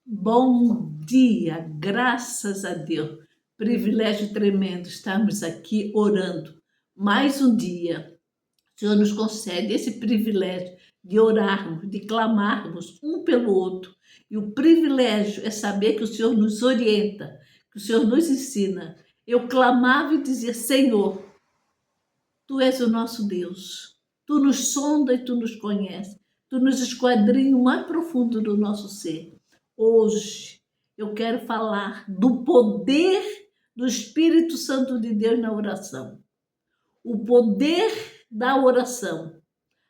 Bom dia, graças a Deus. Privilégio tremendo estarmos aqui orando. Mais um dia. O Senhor nos concede esse privilégio de orarmos, de clamarmos um pelo outro. E o privilégio é saber que o Senhor nos orienta, que o Senhor nos ensina. Eu clamava e dizia: Senhor, Tu és o nosso Deus. Tu nos sonda e Tu nos conhece. Tu nos esquadrinha o mais profundo do nosso ser. Hoje eu quero falar do poder do Espírito Santo de Deus na oração. O poder da oração.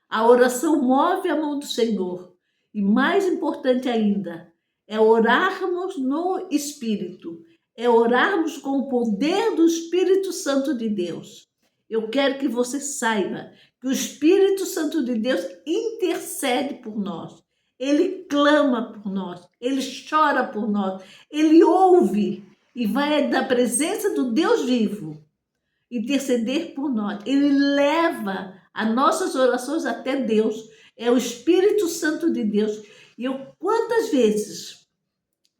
A oração move a mão do Senhor. E mais importante ainda, é orarmos no Espírito. É orarmos com o poder do Espírito Santo de Deus. Eu quero que você saiba que o Espírito Santo de Deus intercede por nós. Ele clama por nós, ele chora por nós, ele ouve e vai da presença do Deus vivo interceder por nós. Ele leva as nossas orações até Deus. É o Espírito Santo de Deus. E quantas vezes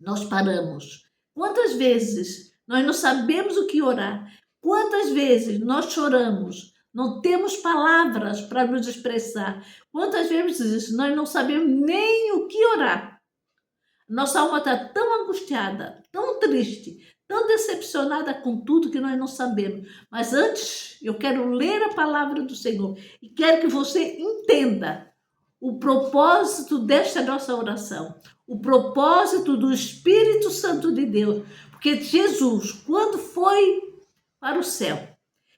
nós paramos? Quantas vezes nós não sabemos o que orar? Quantas vezes nós choramos? Não temos palavras para nos expressar. Quantas vezes nós não sabemos nem o que orar? Nossa alma está tão angustiada, tão triste, tão decepcionada com tudo que nós não sabemos. Mas antes, eu quero ler a palavra do Senhor e quero que você entenda o propósito desta nossa oração, o propósito do Espírito Santo de Deus. Porque Jesus, quando foi para o céu,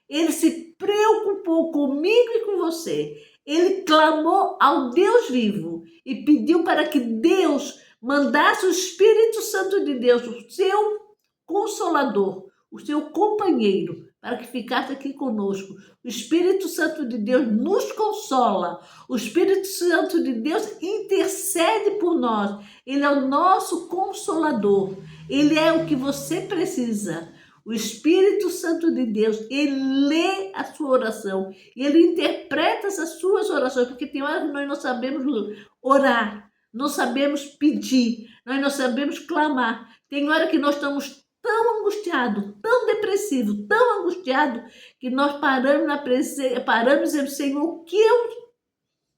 ele se preocupou comigo e com você. Ele clamou ao Deus vivo e pediu para que Deus mandasse o Espírito Santo de Deus, o seu consolador, o seu companheiro, para que ficasse aqui conosco. O Espírito Santo de Deus nos consola. O Espírito Santo de Deus intercede por nós. Ele é o nosso consolador. Ele é o que você precisa. O Espírito Santo de Deus, ele lê a sua oração, ele interpreta as suas orações, porque tem horas que nós não sabemos orar, não sabemos pedir, nós não sabemos clamar. Tem hora que nós estamos tão angustiados, tão depressivos, tão angustiados, que nós paramos na presença, paramos dizendo: Senhor, o que eu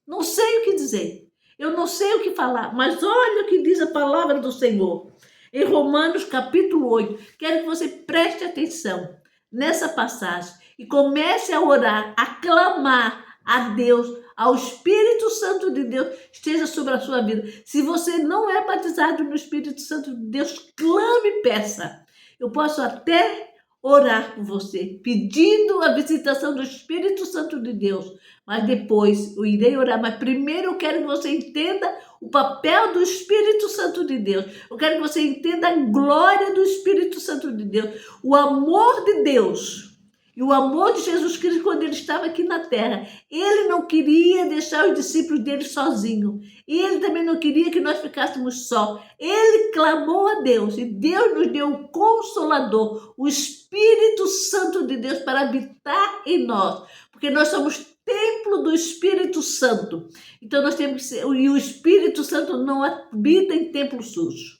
não sei o que dizer, eu não sei o que falar, mas olha o que diz a palavra do Senhor. Em Romanos capítulo 8, quero que você preste atenção nessa passagem e comece a orar, a clamar a Deus, ao Espírito Santo de Deus, esteja sobre a sua vida. Se você não é batizado no Espírito Santo de Deus, clame e peça. Eu posso até orar por você, pedindo a visitação do Espírito Santo de Deus, mas depois eu irei orar. Mas primeiro eu quero que você entenda o papel do Espírito Santo de Deus. Eu quero que você entenda a glória do Espírito Santo de Deus, o amor de Deus e o amor de Jesus Cristo quando ele estava aqui na terra. Ele não queria deixar os discípulos dele sozinhos. Ele também não queria que nós ficássemos só. Ele clamou a Deus e Deus nos deu o Consolador, o Espírito Santo de Deus para habitar em nós, porque nós somos templo do Espírito Santo. Então nós temos que ser, e o Espírito Santo não habita em templo sujo.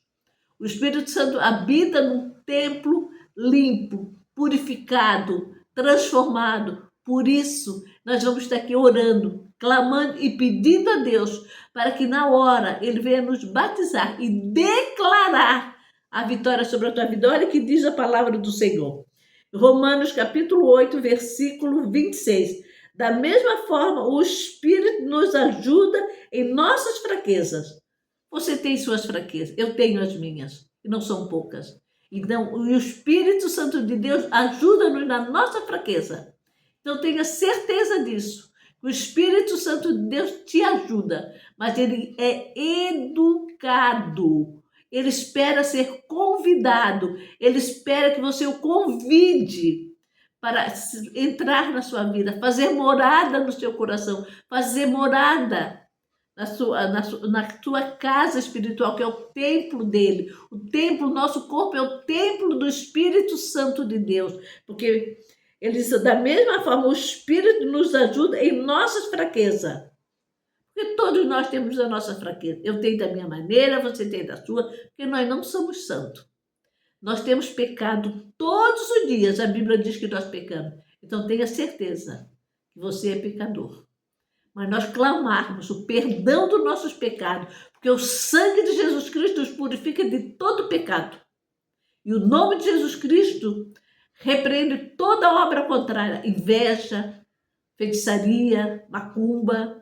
O Espírito Santo habita num templo limpo, purificado, transformado. Por isso, nós vamos estar aqui orando, clamando e pedindo a Deus para que na hora Ele venha nos batizar e declarar a vitória sobre a tua vida. Olha que diz a palavra do Senhor. Romanos capítulo 8, versículo 26. Da mesma forma, o Espírito nos ajuda em nossas fraquezas. Você tem suas fraquezas, eu tenho as minhas, e não são poucas. Então, o Espírito Santo de Deus ajuda-nos na nossa fraqueza. Então, tenha certeza disso. O Espírito Santo de Deus te ajuda, mas ele é educado. Ele espera ser convidado. Ele espera que você o convide para entrar na sua vida, fazer morada no seu coração, fazer morada na sua casa espiritual, que é o templo dele. O templo, nosso corpo é o templo do Espírito Santo de Deus, porque ele diz, da mesma forma, o Espírito nos ajuda em nossas fraquezas, Porque todos nós temos a nossa fraqueza. Eu tenho da minha maneira, você tem da sua, porque nós não somos santos. Nós temos pecado todos os dias. A Bíblia diz que nós pecamos. Então tenha certeza que você é pecador. Mas nós clamarmos o perdão dos nossos pecados, porque o sangue de Jesus Cristo nos purifica de todo pecado. E o nome de Jesus Cristo repreende toda obra contrária, inveja, feitiçaria, macumba,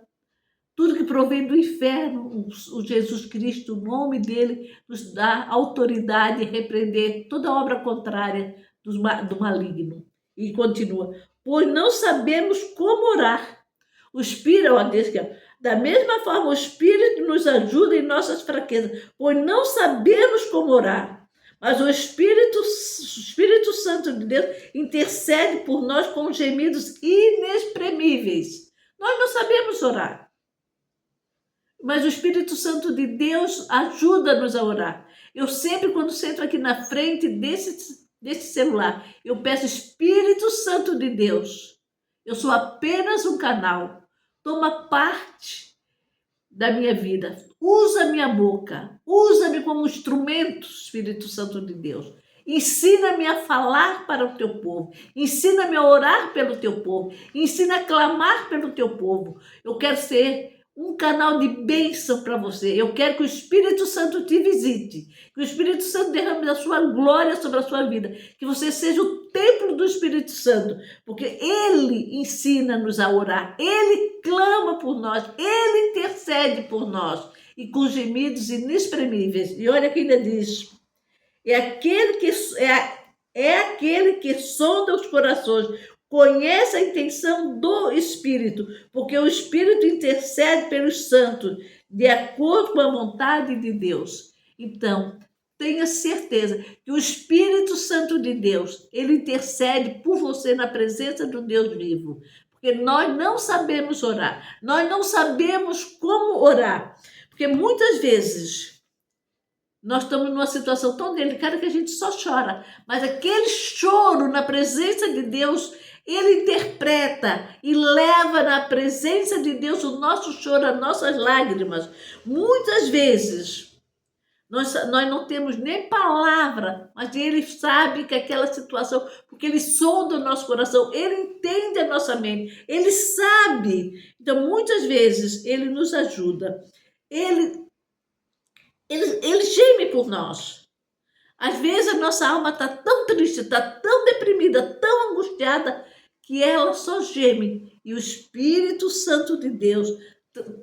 tudo que provém do inferno. O Jesus Cristo, o nome dele, nos dá autoridade de repreender toda obra contrária do maligno. E continua, pois não sabemos como orar. O Espírito, da mesma forma, o Espírito nos ajuda em nossas fraquezas, pois não sabemos como orar. Mas o Espírito Santo de Deus intercede por nós com gemidos inexprimíveis. Nós não sabemos orar. Mas o Espírito Santo de Deus ajuda-nos a orar. Eu sempre, quando sento aqui na frente desse celular, eu peço, Espírito Santo de Deus, eu sou apenas um canal. Toma parte da minha vida. Usa minha boca. Usa-me como instrumento, Espírito Santo de Deus. Ensina-me a falar para o teu povo. Ensina-me a orar pelo teu povo. Ensina a clamar pelo teu povo. Eu quero ser um canal de bênção para você. Eu quero que o Espírito Santo te visite. Que o Espírito Santo derrame a sua glória sobre a sua vida. Que você seja o templo do Espírito Santo. Porque Ele ensina-nos a orar. Ele clama por nós. Ele intercede por nós. E com gemidos inexprimíveis. E olha que ainda diz. É aquele que sonda os corações. Conhece a intenção do Espírito, porque o Espírito intercede pelos santos, de acordo com a vontade de Deus. Então, tenha certeza que o Espírito Santo de Deus, ele intercede por você na presença do Deus vivo. Porque nós não sabemos orar, nós não sabemos como orar. Porque muitas vezes nós estamos numa situação tão delicada que a gente só chora. Mas aquele choro na presença de Deus, ele interpreta e leva na presença de Deus o nosso choro, as nossas lágrimas. Muitas vezes, nós não temos nem palavra, mas ele sabe que aquela situação, porque ele sonda o nosso coração, ele entende a nossa mente, ele sabe. Então, muitas vezes, ele nos ajuda. Ele geme por nós. Às vezes, a nossa alma está tão triste, está tão deprimida, tão angustiada, que ela só geme. E o Espírito Santo de Deus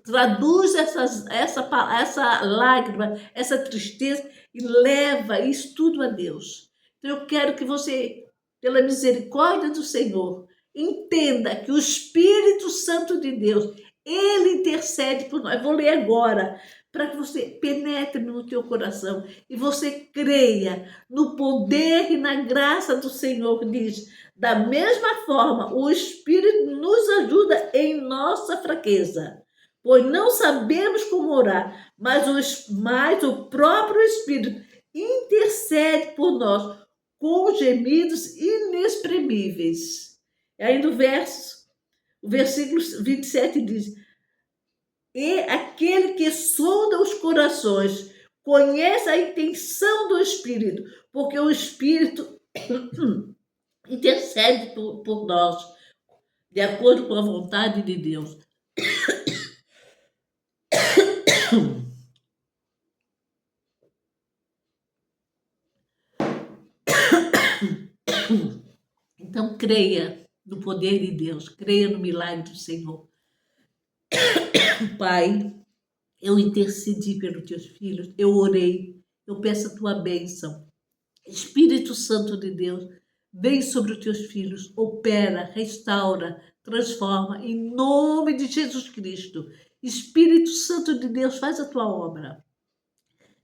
traduz essa lágrima, essa tristeza e leva isso tudo a Deus. Então eu quero que você, pela misericórdia do Senhor, entenda que o Espírito Santo de Deus, ele intercede por nós. Eu vou ler agora, para que você penetre no teu coração e você creia no poder e na graça do Senhor. Diz, da mesma forma, o Espírito nos ajuda em nossa fraqueza, pois não sabemos como orar, mas o próprio Espírito intercede por nós com gemidos inexprimíveis. E aí no versículo 27 diz, e aquele que sonda os corações conhece a intenção do Espírito, porque o Espírito intercede por nós, de acordo com a vontade de Deus. Então, creia no poder de Deus, creia no milagre do Senhor. Pai, eu intercedi pelos teus filhos, eu orei, eu peço a tua bênção. Espírito Santo de Deus, vem sobre os teus filhos, opera, restaura, transforma, em nome de Jesus Cristo. Espírito Santo de Deus, faz a tua obra.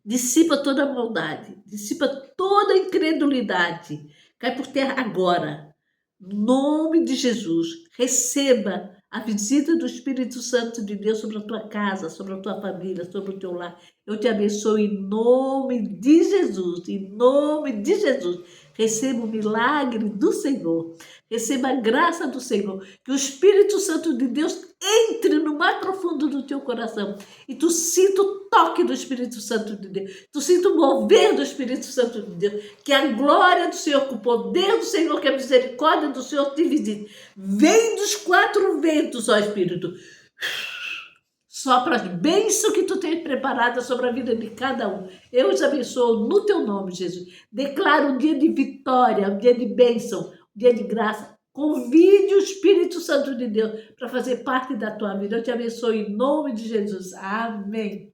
Dissipa toda a maldade, dissipa toda a incredulidade. Cai por terra agora. No nome de Jesus, receba a visita do Espírito Santo de Deus sobre a tua casa, sobre a tua família, sobre o teu lar. Eu te abençoo em nome de Jesus, em nome de Jesus. Receba o milagre do Senhor. Receba a graça do Senhor. Que o Espírito Santo de Deus entre no mais profundo do teu coração. E tu sinta o toque do Espírito Santo de Deus. Tu sinta o mover do Espírito Santo de Deus. Que a glória do Senhor, que o poder do Senhor, que a misericórdia do Senhor te visite. Vem dos quatro ventos, ó Espírito. Sopra as bênçãos que tu tens preparadas sobre a vida de cada um. Eu os abençoo no teu nome, Jesus. Declaro um dia de vitória, um dia de bênção, um dia de graça. Convide o Espírito Santo de Deus para fazer parte da tua vida. Eu te abençoo em nome de Jesus. Amém.